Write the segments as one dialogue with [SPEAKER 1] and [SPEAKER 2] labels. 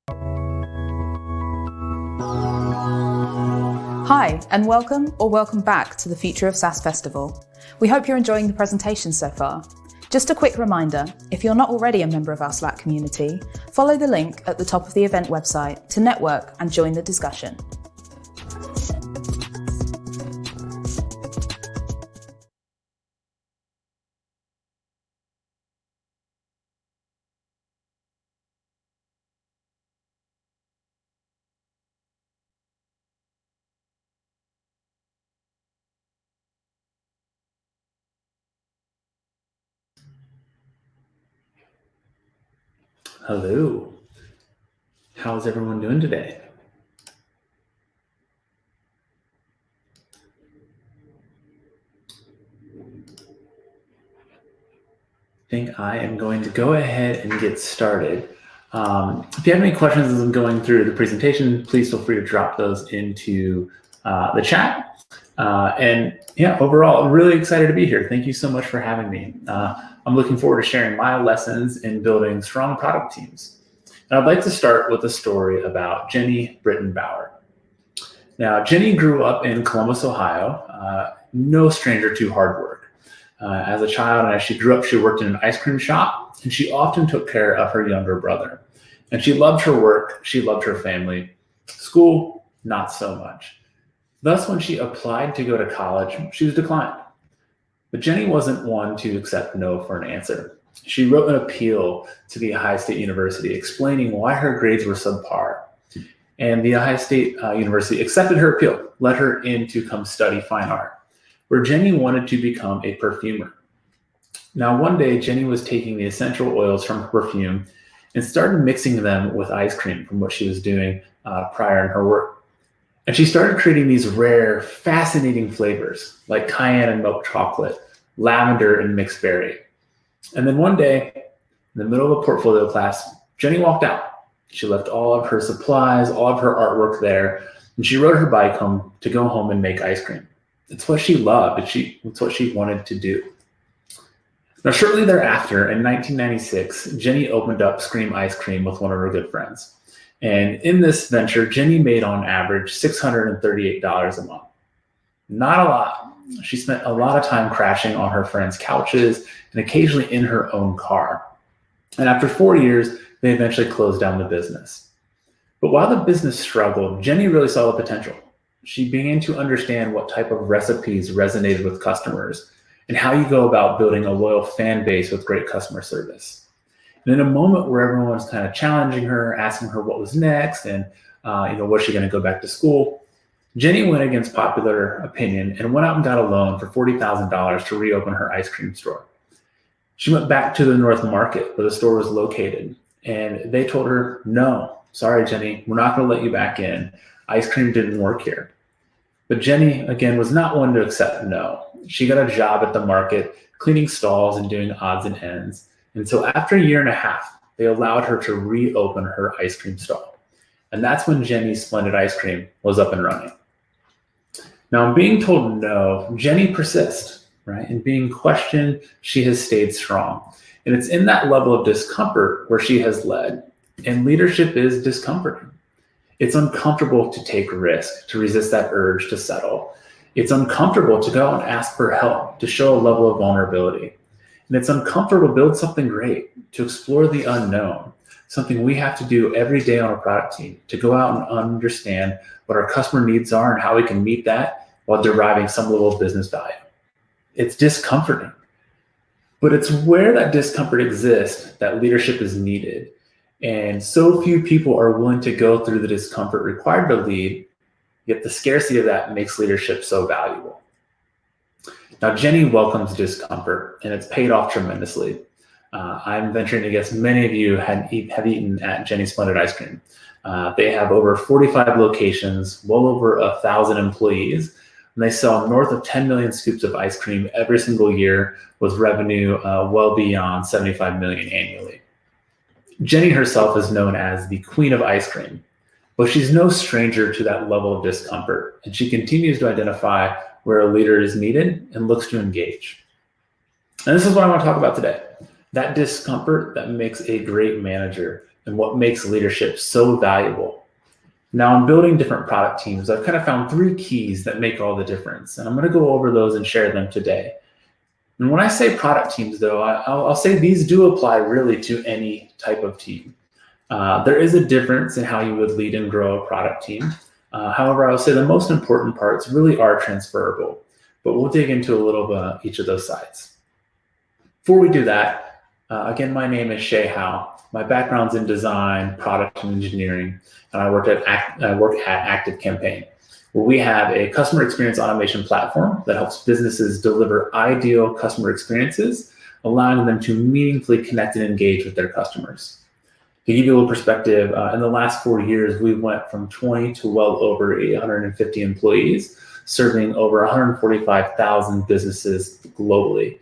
[SPEAKER 1] Hi, and welcome or welcome back to the Future of SaaS Festival. We hope you're enjoying the presentation so far. Just a quick reminder, if you're not already a member of our Slack community, follow the link at the top of the event website to network and join the discussion.
[SPEAKER 2] Hello. How's everyone doing today? I think I am going to go ahead and get started. If you have any questions as I'm going through the presentation, please feel free to drop those into the chat. Overall, really excited to be here. Thank you so much for having me. I'm looking forward to sharing my lessons in building strong product teams. And I'd like to start with a story about Jenny Britton Bauer. Now, Jenny grew up in Columbus, Ohio, no stranger to hard work. As a child and as she grew up, she worked in an ice cream shop, and she often took care of her younger brother. And she loved her work, she loved her family. School, not so much. Thus, when she applied to go to college, she was declined. But Jenny wasn't one to accept no for an answer. She wrote an appeal to the Ohio State University explaining why her grades were subpar. And the Ohio State University accepted her appeal, let her in to come study fine art, where Jenny wanted to become a perfumer. Now, one day, Jenny was taking the essential oils from her perfume and started mixing them with ice cream from what she was doing prior in her work. And she started creating these rare, fascinating flavors like cayenne and milk chocolate, lavender and mixed berry. And then one day, in the middle of a portfolio class, Jenny walked out. She left all of her supplies, all of her artwork there, and she rode her bike home to go home and make ice cream. It's what she loved, it's what she wanted to do. Now, shortly thereafter, in 1996, Jenny opened up Scream Ice Cream with one of her good friends. And in this venture, Jenny made on average $638 a month. Not a lot. She spent a lot of time crashing on her friends' couches and occasionally in her own car. And after 4 years, they eventually closed down the business. But while the business struggled, Jenny really saw the potential. She began to understand what type of recipes resonated with customers and how you go about building a loyal fan base with great customer service. And in a moment where everyone was kind of challenging her, asking her what was next, and was she going to go back to school, Jenny went against popular opinion and went out and got a loan for $40,000 to reopen her ice cream store. She went back to the North Market where the store was located, and they told her, "No, sorry, Jenny, we're not going to let you back in. Ice cream didn't work here." But Jenny, again, was not one to accept no. She got a job at the market, cleaning stalls and doing odds and ends. And so after a year and a half, they allowed her to reopen her ice cream stall. And that's when Jenny's Splendid Ice Cream was up and running. Now, in being told no, Jenny persists, right? In being questioned, she has stayed strong. And it's in that level of discomfort where she has led. And leadership is discomforting. It's uncomfortable to take risk, to resist that urge to settle. It's uncomfortable to go and ask for help, to show a level of vulnerability. And it's uncomfortable to build something great, to explore the unknown, something we have to do every day on a product team, to go out and understand what our customer needs are and how we can meet that while deriving some level of business value. It's discomforting, but it's where that discomfort exists that leadership is needed. And so few people are willing to go through the discomfort required to lead, yet the scarcity of that makes leadership so valuable. Now, Jenny welcomes discomfort, and it's paid off tremendously. I'm venturing to guess many of you have eaten at Jenny's Splendid Ice Cream. They have over 45 locations, well over 1,000 employees, and they sell north of 10 million scoops of ice cream every single year with revenue well beyond 75 million annually. Jenny herself is known as the Queen of Ice Cream, but she's no stranger to that level of discomfort, and she continues to identify where a leader is needed and looks to engage. And this is what I want to talk about today. That discomfort that makes a great manager and what makes leadership so valuable. Now, in building different product teams, I've kind of found 3 keys that make all the difference, and I'm going to go over those and share them today. And when I say product teams, though, I'll say these do apply really to any type of team. There is a difference in how you would lead and grow a product team. However, I would say the most important parts really are transferable, but we'll dig into a little bit each of those sides. Before we do that, again, my name is Shay Howe. My background's in design, product, and engineering, and I work at ActiveCampaign, where we have a customer experience automation platform that helps businesses deliver ideal customer experiences, allowing them to meaningfully connect and engage with their customers. To give you a little perspective, in the last 4 years, we went from 20 to well over 850 employees, serving over 145,000 businesses globally.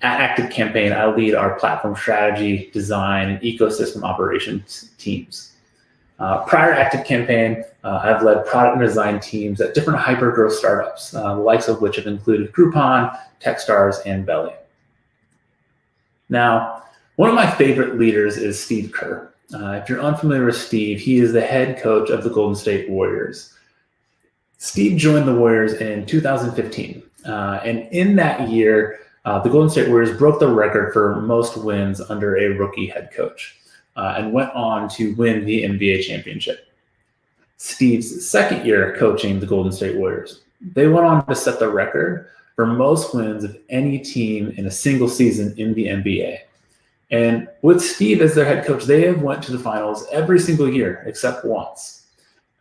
[SPEAKER 2] At ActiveCampaign, I lead our platform strategy, design, and ecosystem operations teams. Prior to ActiveCampaign, I've led product and design teams at different hyper-growth startups, the likes of which have included Groupon, Techstars, and Belly. Now, one of my favorite leaders is Steve Kerr. If you're unfamiliar with Steve, he is the head coach of the Golden State Warriors. Steve joined the Warriors in 2015, and in that year, the Golden State Warriors broke the record for most wins under a rookie head coach and went on to win the NBA championship. Steve's second year coaching the Golden State Warriors, they went on to set the record for most wins of any team in a single season in the NBA. And with Steve as their head coach, they have went to the finals every single year except once.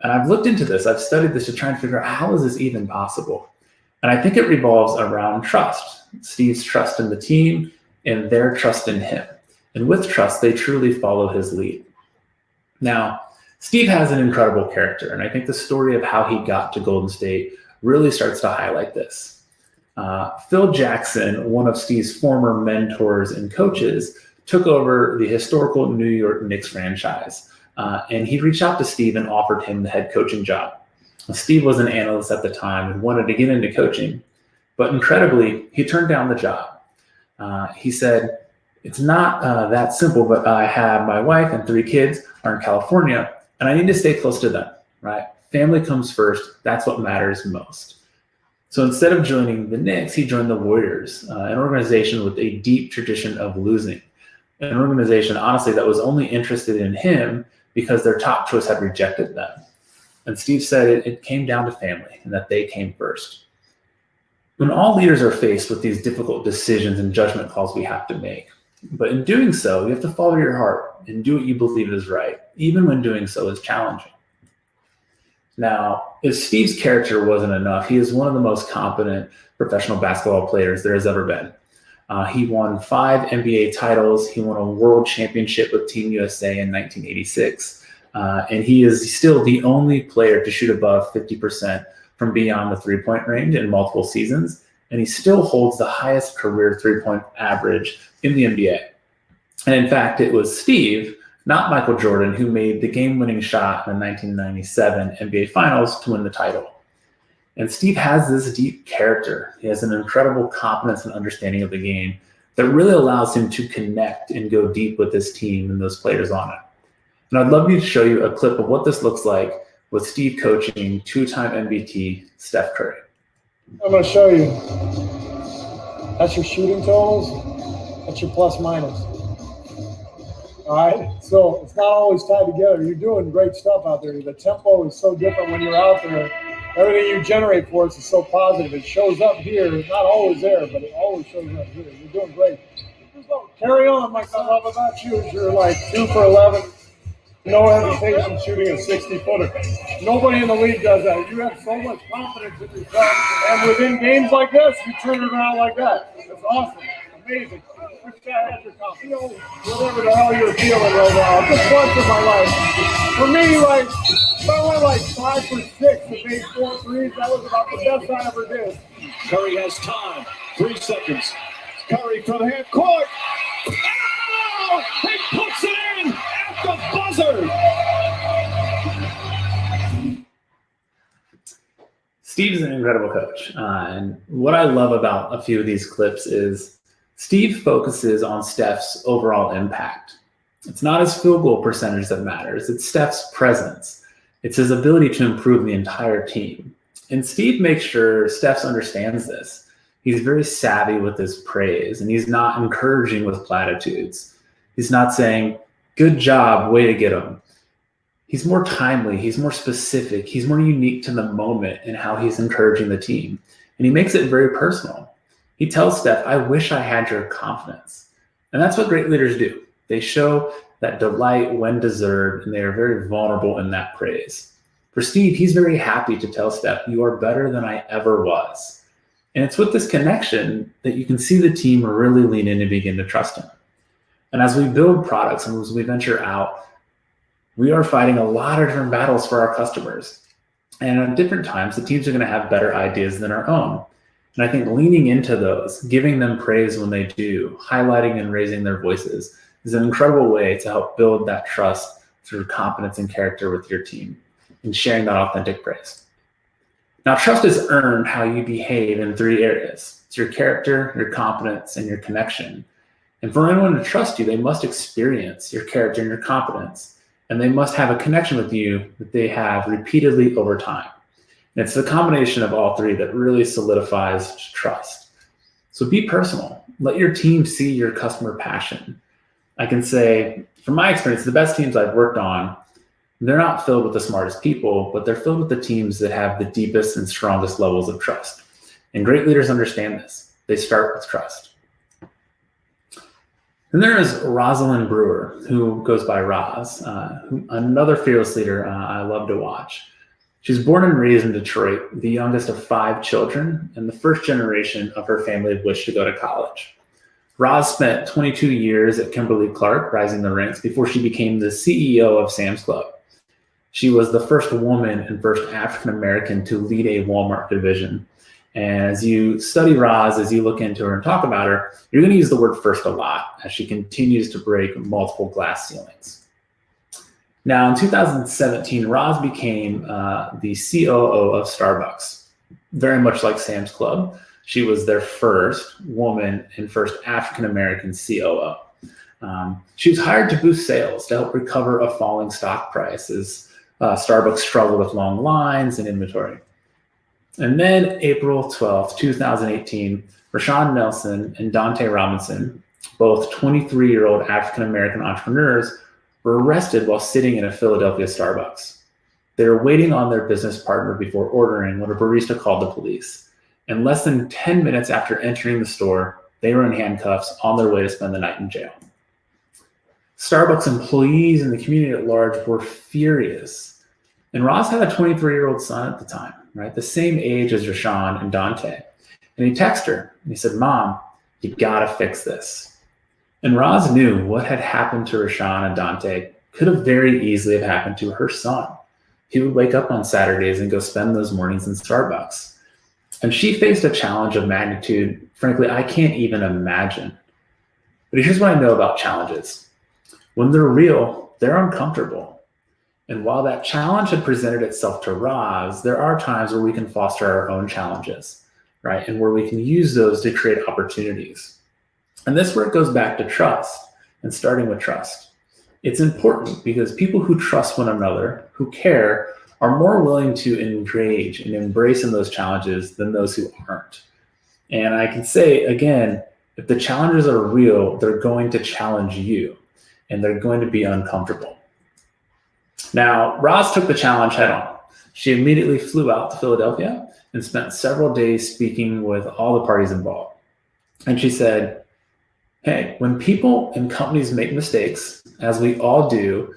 [SPEAKER 2] And I've looked into this. I've studied this to try and figure out how is this even possible. And I think it revolves around trust. Steve's trust in the team and their trust in him. And with trust, they truly follow his lead. Now, Steve has an incredible character, and I think the story of how he got to Golden State really starts to highlight this. Phil Jackson, one of Steve's former mentors and coaches, took over the historical New York Knicks franchise, and he reached out to Steve and offered him the head coaching job. Steve was an analyst at the time and wanted to get into coaching, but incredibly, he turned down the job. He said, "It's not that simple, but I have my wife and 3 kids are in California, and I need to stay close to them, right? Family comes first. That's what matters most." So instead of joining the Knicks, he joined the Warriors, an organization with a deep tradition of losing, an organization, honestly, that was only interested in him because their top choice had rejected them. And Steve said it came down to family and that they came first. When all leaders are faced with these difficult decisions and judgment calls we have to make, but in doing so, you have to follow your heart and do what you believe is right, even when doing so is challenging. Now, if Steve's character wasn't enough, he is one of the most competent professional basketball players there has ever been. He won 5 NBA titles. He won a world championship with Team USA in 1986. And he is still the only player to shoot above 50% from beyond the three-point range in multiple seasons. And he still holds the highest career three-point average in the NBA. And in fact, it was Steve, not Michael Jordan, who made the game-winning shot in the 1997 NBA Finals to win the title. And Steve has this deep character. He has an incredible competence and understanding of the game that really allows him to connect and go deep with his team and those players on it. And I'd love to show you a clip of what this looks like with Steve coaching 2-time MVP Steph Curry.
[SPEAKER 3] I'm going to show you. That's your shooting totals. That's your plus minus. All right, so it's not always tied together. You're doing great stuff out there. The tempo is so different when you're out there. Everything you generate for us is so positive. It shows up here. It's not always there, but it always shows up here. You're doing great. Carry on. Like I love about you is you're like 2 for 11. No hesitation shooting a 60-footer. Nobody in the league does that. You have so much confidence in yourself. And within games like this, you turn it around like that. It's awesome. Amazing. Wish I had your confidence. Whatever the hell you're feeling right now. Just once in my life. For me, like, if I went like 5 for 6 and made 4 threes, that was about the best I ever did.
[SPEAKER 4] Curry has time. 3 seconds. Curry from half court. Oh! He puts it in at the buzzer.
[SPEAKER 2] Steve's an incredible coach. And what I love about a few of these clips is Steve focuses on Steph's overall impact. It's not his field goal percentage that matters. It's Steph's presence. It's his ability to improve the entire team. And Steve makes sure Steph understands this. He's very savvy with his praise, and he's not encouraging with platitudes. He's not saying, good job, way to get him. He's more timely, he's more specific, he's more unique to the moment in how he's encouraging the team. And he makes it very personal. He tells Steph, I wish I had your confidence. And that's what great leaders do. They show that delight when deserved, and they are very vulnerable in that praise. For Steve, he's very happy to tell Steph, you are better than I ever was. And it's with this connection that you can see the team really lean in and begin to trust him. And as we build products and as we venture out, we are fighting a lot of different battles for our customers. And at different times, the teams are going to have better ideas than our own. And I think leaning into those, giving them praise when they do, highlighting and raising their voices is an incredible way to help build that trust through competence and character with your team and sharing that authentic praise. Now, trust is earned how you behave in 3 areas. It's your character, your competence, and your connection. And for anyone to trust you, they must experience your character and your competence. And they must have a connection with you that they have repeatedly over time. And it's the combination of all 3 that really solidifies trust. So be personal. Let your team see your customer passion. I can say, from my experience, the best teams I've worked on, they're not filled with the smartest people, but they're filled with the teams that have the deepest and strongest levels of trust. And great leaders understand this. They start with trust. And there is Rosalind Brewer, who goes by Roz, another fearless leader I love to watch. She's born and raised in Detroit, the youngest of 5 children, and the first generation of her family of which to go to college. Roz spent 22 years at Kimberly-Clark, rising the ranks, before she became the CEO of Sam's Club. She was the first woman and first African-American to lead a Walmart division. And as you study Roz, as you look into her and talk about her, you're going to use the word first a lot as she continues to break multiple glass ceilings. Now, in 2017, Roz became the COO of Starbucks, very much like Sam's Club. She was their first woman and first African-American COO. She was hired to boost sales to help recover a falling stock price as Starbucks struggled with long lines and inventory. And then April 12th, 2018, Rashawn Nelson and Dante Robinson, both 23-year-old African-American entrepreneurs, were arrested while sitting in a Philadelphia Starbucks. They were waiting on their business partner before ordering when a barista called the police. And less than 10 minutes after entering the store, they were in handcuffs on their way to spend the night in jail. Starbucks employees and the community at large were furious. And Roz had a 23-year-old son at the time, right? The same age as Rashawn and Dante. And he texted her and he said, Mom, you gotta fix this. And Roz knew what had happened to Rashawn and Dante could have very easily have happened to her son. He would wake up on Saturdays and go spend those mornings in Starbucks. And she faced a challenge of magnitude, frankly, I can't even imagine. But here's what I know about challenges. When they're real, they're uncomfortable. And while that challenge had presented itself to Roz, there are times where we can foster our own challenges, right? And where we can use those to create opportunities. And this is where it goes back to trust and starting with trust. It's important because people who trust one another, who care, are more willing to engage and embrace in those challenges than those who aren't. And I can say, again, if the challenges are real, they're going to challenge you and they're going to be uncomfortable. Now, Roz took the challenge head on. She immediately flew out to Philadelphia and spent several days speaking with all the parties involved. And she said, hey, when people and companies make mistakes, as we all do,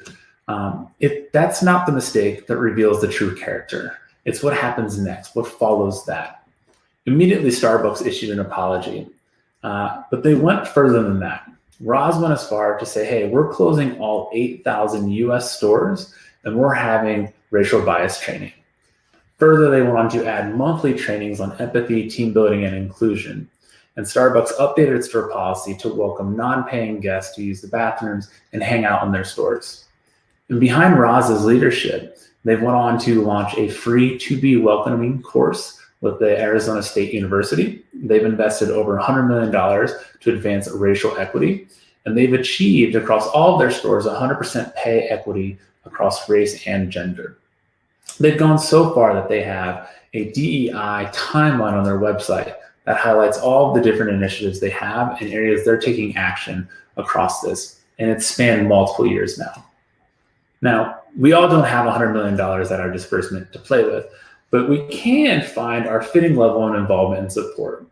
[SPEAKER 2] that's not the mistake that reveals the true character. It's what happens next, what follows that. Immediately, Starbucks issued an apology, but they went further than that. Roz went as far to say, hey, we're closing all 8,000 US stores and we're having racial bias training. Further, they went on to add monthly trainings on empathy, team building, and inclusion. And Starbucks updated its store policy to welcome non-paying guests to use the bathrooms and hang out in their stores. And behind Roz's leadership, they went on to launch a free To Be Welcoming course with the Arizona State University. They've invested over $100 million to advance racial equity. and they've achieved across all of their stores 100% pay equity across race and gender. They've gone so far that they have a DEI timeline on their website that highlights all the different initiatives they have and areas they're taking action across this, and it's spanned multiple years now. Now, we all don't have $100 million at our disbursement to play with, but we can find our fitting level of involvement and support.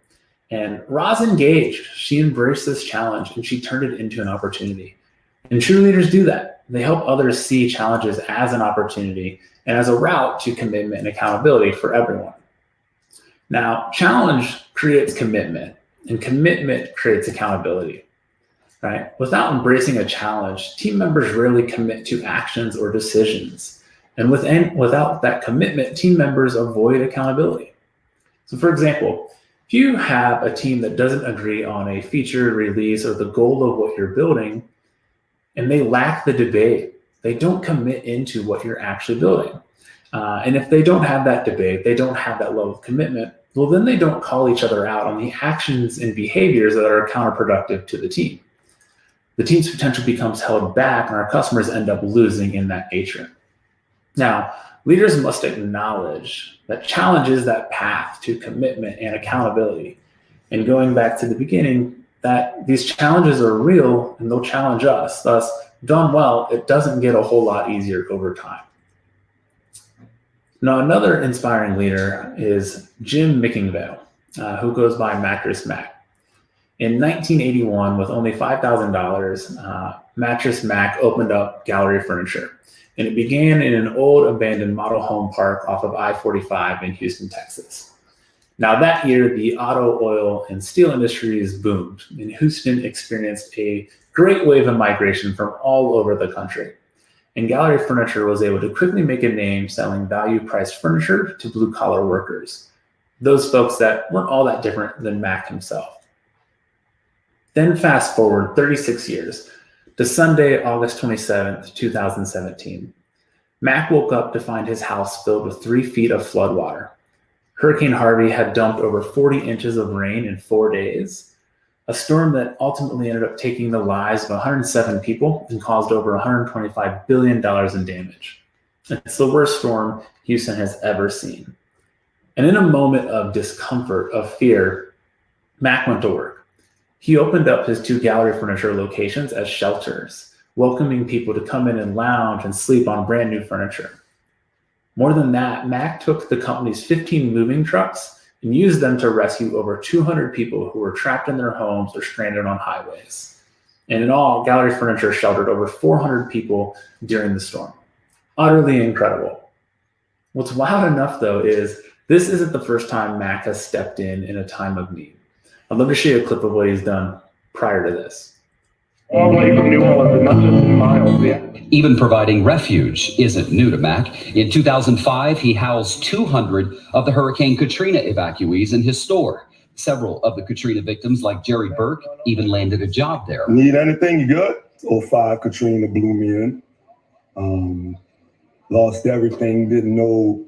[SPEAKER 2] And Roz engaged. She embraced this challenge and she turned it into an opportunity. And true leaders do that. They help others see challenges as an opportunity and as a route to commitment and accountability for everyone. Now, challenge creates commitment, and commitment creates accountability, right? Without embracing a challenge, team members rarely commit to actions or decisions. And without that commitment, team members avoid accountability. So for example, if you have a team that doesn't agree on a feature, release, or the goal of what you're building, and they lack the debate, they don't commit into what you're actually building. And if they don't have that debate, they don't have that level of commitment, well, then they don't call each other out on the actions and behaviors that are counterproductive to the team. The team's potential becomes held back and our customers end up losing in that nature. Now, leaders must acknowledge that challenge is that path to commitment and accountability. And going back to the beginning, that these challenges are real and they'll challenge us. Thus, done well, it doesn't get a whole lot easier over time. Now, another inspiring leader is Jim Mickingvale, who goes by Mattress Mac. In 1981, with only $5,000, Mattress Mac opened up Gallery Furniture, and it began in an old abandoned model home park off of I-45 in Houston, Texas. Now that year, the auto, oil, and steel industries boomed, and Houston experienced a great wave of migration from all over the country. And Gallery Furniture was able to quickly make a name selling value-priced furniture to blue-collar workers, those folks that weren't all that different than Mac himself. Then fast forward 36 years to Sunday, August 27th, 2017. Mac woke up to find his house filled with 3 feet of floodwater. Hurricane Harvey had dumped over 40 inches of rain in 4 days, a storm that ultimately ended up taking the lives of 107 people and caused over $125 billion in damage. It's the worst storm Houston has ever seen. And in a moment of discomfort, of fear, Mac went to work. He opened up his 2 Gallery Furniture locations as shelters, welcoming people to come in and lounge and sleep on brand new furniture. More than that, Mac took the company's 15 moving trucks and used them to rescue over 200 people who were trapped in their homes or stranded on highways. And in all, Gallery Furniture sheltered over 400 people during the storm. Utterly incredible. What's wild enough, though, is this isn't the first time Mac has stepped in a time of need. I'd love to show you a clip of what he's done prior to this.
[SPEAKER 5] All the way from New Orleans, and not just in miles, yeah.
[SPEAKER 6] Even providing refuge isn't new to Mac. In 2005, he housed 200 of the Hurricane Katrina evacuees in his store. Several of the Katrina victims, like Jerry Burke, even landed a job there.
[SPEAKER 5] Need anything, you good? 05 Katrina blew me in. Lost everything, didn't know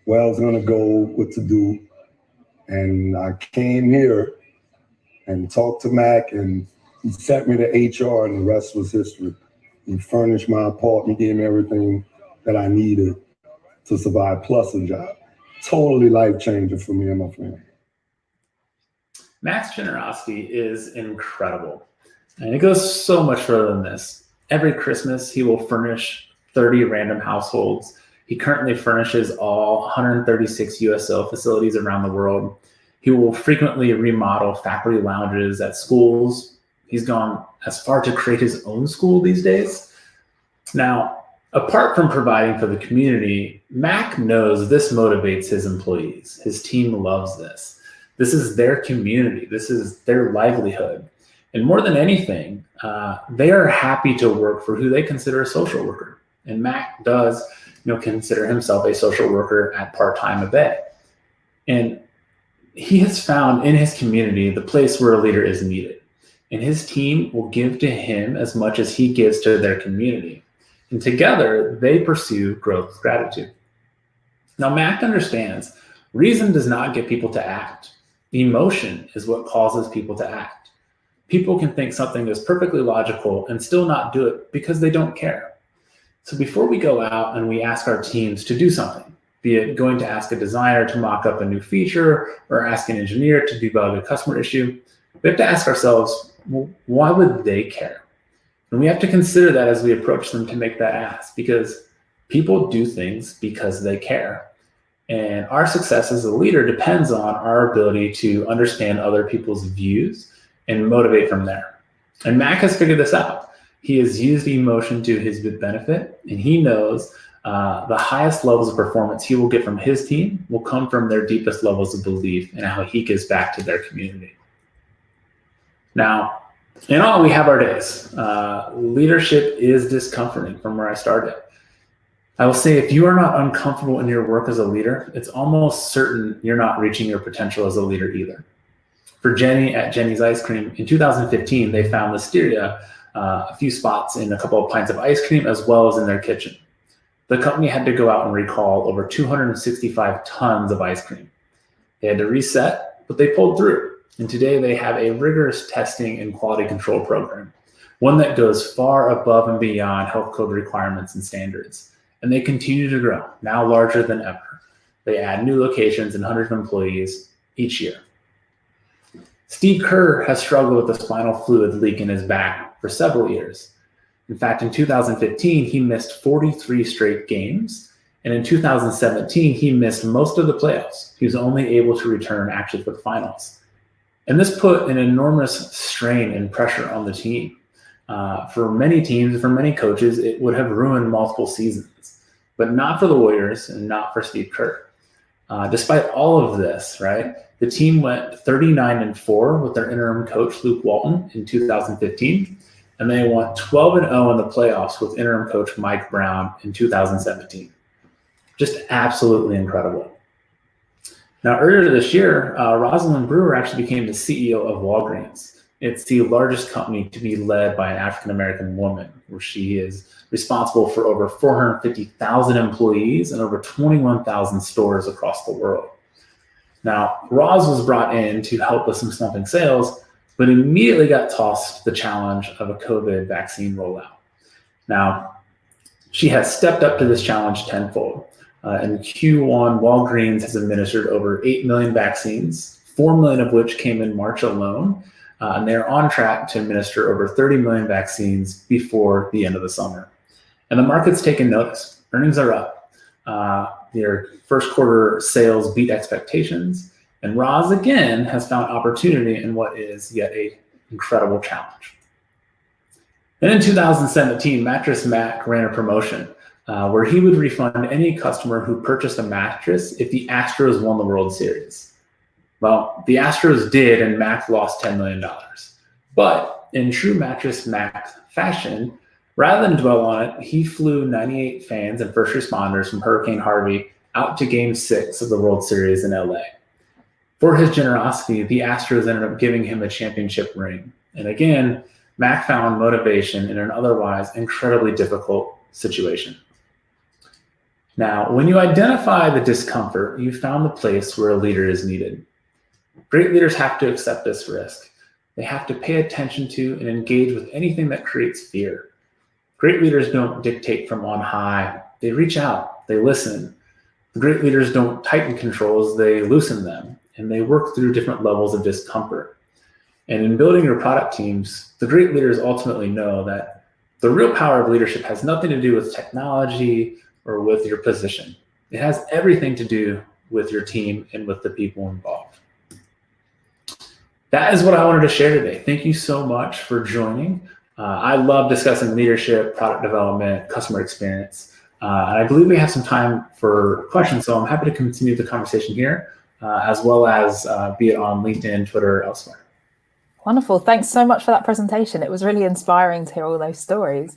[SPEAKER 5] where I was gonna go, what to do. And I came here and talked to Mac, and he sent me to HR, and the rest was history. He furnished my apartment, gave me everything that I needed to survive, plus a job. Totally life-changing for me and my family.
[SPEAKER 2] Mac's generosity is incredible. And it goes so much further than this. Every Christmas, he will furnish 30 random households. He currently furnishes all 136 USO facilities around the world. He will frequently remodel faculty lounges at schools. He's gone as far to create his own school these days. Now, apart from providing for the community, Mac knows this motivates his employees. His team loves this. This is their community. This is their livelihood. And more than anything, they are happy to work for who they consider a social worker. And Mac does, consider himself a social worker at part-time a bit. And he has found in his community the place where a leader is needed. And his team will give to him as much as he gives to their community. And together, they pursue growth with gratitude. Now, Mac understands reason does not get people to act. Emotion is what causes people to act. people can think something is perfectly logical and still not do it because they don't care. So before we go out and we ask our teams to do something, be it going to ask a designer to mock up a new feature or ask an engineer to debug a customer issue, we have to ask ourselves, well, why would they care? And we have to consider that as we approach them to make that ask, because people do things because they care. And our success as a leader depends on our ability to understand other people's views and motivate from there. And Mac has figured this out. He has used emotion to his benefit, and he knows the highest levels of performance he will get from his team will come from their deepest levels of belief and how he gives back to their community. Now, in all, we have our days. Leadership is discomforting from where I started. I will say, if you are not uncomfortable in your work as a leader, it's almost certain you're not reaching your potential as a leader either. For Jenny at Jenny's Ice Cream, in 2015, they found listeria a few spots in a couple of pints of ice cream, as well as in their kitchen. The company had to go out and recall over 265 tons of ice cream. They had to reset, but they pulled through. And today they have a rigorous testing and quality control program, one that goes far above and beyond health code requirements and standards. And they continue to grow, now larger than ever. They add new locations and hundreds of employees each year. Steve Kerr has struggled with a spinal fluid leak in his back for several years. In fact, in 2015, he missed 43 straight games. And in 2017, he missed most of the playoffs. He was only able to return actually for the finals. And this put an enormous strain and pressure on the team. For many teams, for many coaches, it would have ruined multiple seasons, but not for the Warriors and not for Steve Kerr. Despite all of this, right, the team went 39-4 with their interim coach, Luke Walton, in 2015, and they went 12-0 in the playoffs with interim coach Mike Brown in 2017. Just absolutely incredible. Now, earlier this year, Rosalind Brewer actually became the CEO of Walgreens. It's the largest company to be led by an African-American woman, where she is responsible for over 450,000 employees and over 21,000 stores across the world. Now, Roz was brought in to help with some slumping sales, but immediately got tossed the challenge of a COVID vaccine rollout. Now, she has stepped up to this challenge tenfold. In Q1, Walgreens has administered over 8 million vaccines, 4 million of which came in March alone. And they're on track to administer over 30 million vaccines before the end of the summer. And the market's taken notice. Earnings are up. Their first quarter sales beat expectations. And Roz, again, has found opportunity in what is yet an incredible challenge. Then in 2017, Mattress Mac ran a promotion where he would refund any customer who purchased a mattress if the Astros won the World Series. Well, the Astros did, and Mac lost $10 million. But in true Mattress Mac fashion, rather than dwell on it, he flew 98 fans and first responders from Hurricane Harvey out to Game 6 of the World Series in LA. For his generosity, the Astros ended up giving him a championship ring. And again, Mac found motivation in an otherwise incredibly difficult situation. Now, when you identify the discomfort, you found the place where a leader is needed. Great leaders have to accept this risk. They have to pay attention to and engage with anything that creates fear. Great leaders don't dictate from on high. They reach out, they listen. The great leaders don't tighten controls, they loosen them, and they work through different levels of discomfort. And in building your product teams, the great leaders ultimately know that the real power of leadership has nothing to do with technology or with your position. It has everything to do with your team and with the people involved. That is what I wanted to share today. Thank you so much for joining. I love discussing leadership, product development, customer experience. And I believe we have some time for questions, so I'm happy to continue the conversation here, as well as be it on LinkedIn, Twitter, or elsewhere.
[SPEAKER 1] Wonderful. Thanks so much for that presentation. It was really inspiring to hear all those stories.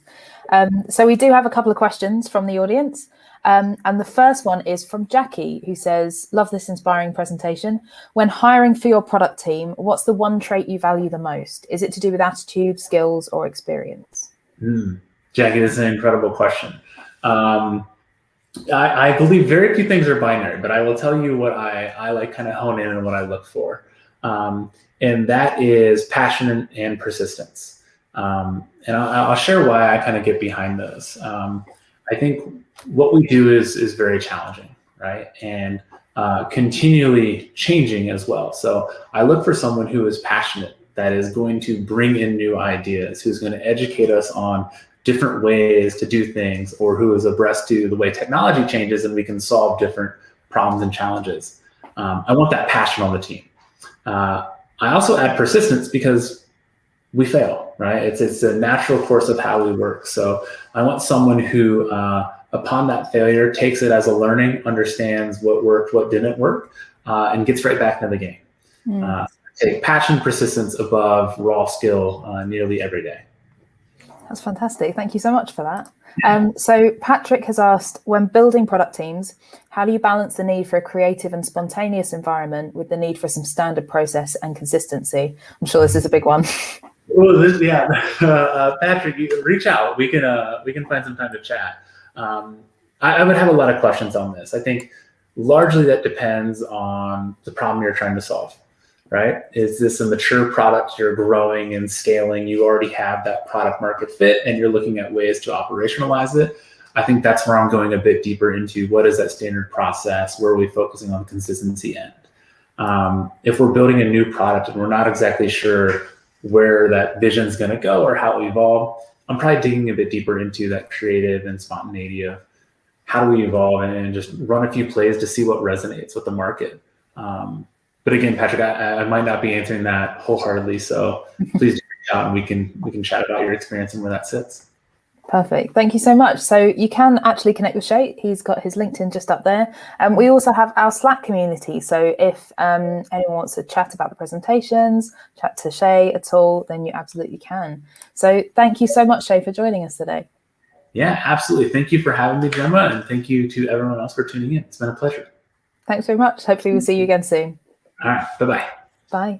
[SPEAKER 1] So we do have a couple of questions from the audience. And the first one is from Jackie, who says, love this inspiring presentation. When hiring for your product team, what's the one trait you value the most? Is it to do with attitude, skills, or experience?
[SPEAKER 2] Jackie, this is an incredible question. I believe very few things are binary, but I will tell you what I like kind of hone in on what I look for. and that is passion and persistence. And I'll share why I kind of get behind those. I think what we do is very challenging, right? And continually changing as well. So I look for someone who is passionate, that is going to bring in new ideas, who's going to educate us on different ways to do things, or who is abreast to the way technology changes and we can solve different problems and challenges. I want that passion on the team. I also add persistence because we fail, right? It's a natural course of how we work. So I want someone who, upon that failure, takes it as a learning, understands what worked, what didn't work, and gets right back into the game. Take passion, persistence above raw skill nearly every day.
[SPEAKER 1] That's fantastic. Thank you so much for that. So Patrick has asked, when building product teams, how do you balance the need for a creative and spontaneous environment with the need for some standard process and consistency? I'm sure this is a big one.
[SPEAKER 2] Well, Patrick, you reach out. We can find some time to chat. I would have a lot of questions on this. I think largely that depends on the problem you're trying to solve. Right? Is this a mature product you're growing and scaling? You already have that product market fit and you're looking at ways to operationalize it. I think that's where I'm going a bit deeper into what is that standard process? Where are we focusing on the consistency end? If we're building a new product and we're not exactly sure where that vision is going to go or how it will evolve, I'm probably digging a bit deeper into that creative and spontaneity of how do we evolve and just run a few plays to see what resonates with the market. But again, Patrick, I might not be answering that wholeheartedly, so please reach out and we can chat about your experience and where that sits.
[SPEAKER 1] Perfect. Thank you so much. So you can actually connect with Shay. He's got his LinkedIn just up there. We also have our Slack community. So if anyone wants to chat about the presentations, chat to Shay at all, then you absolutely can. So thank you so much, Shay, for joining us today.
[SPEAKER 2] Yeah, absolutely. Thank you for having me, Gemma, and thank you to everyone else for tuning in. It's been a pleasure.
[SPEAKER 1] Thanks very much. Hopefully we'll see you again soon.
[SPEAKER 2] All right. Bye-bye.
[SPEAKER 1] Bye.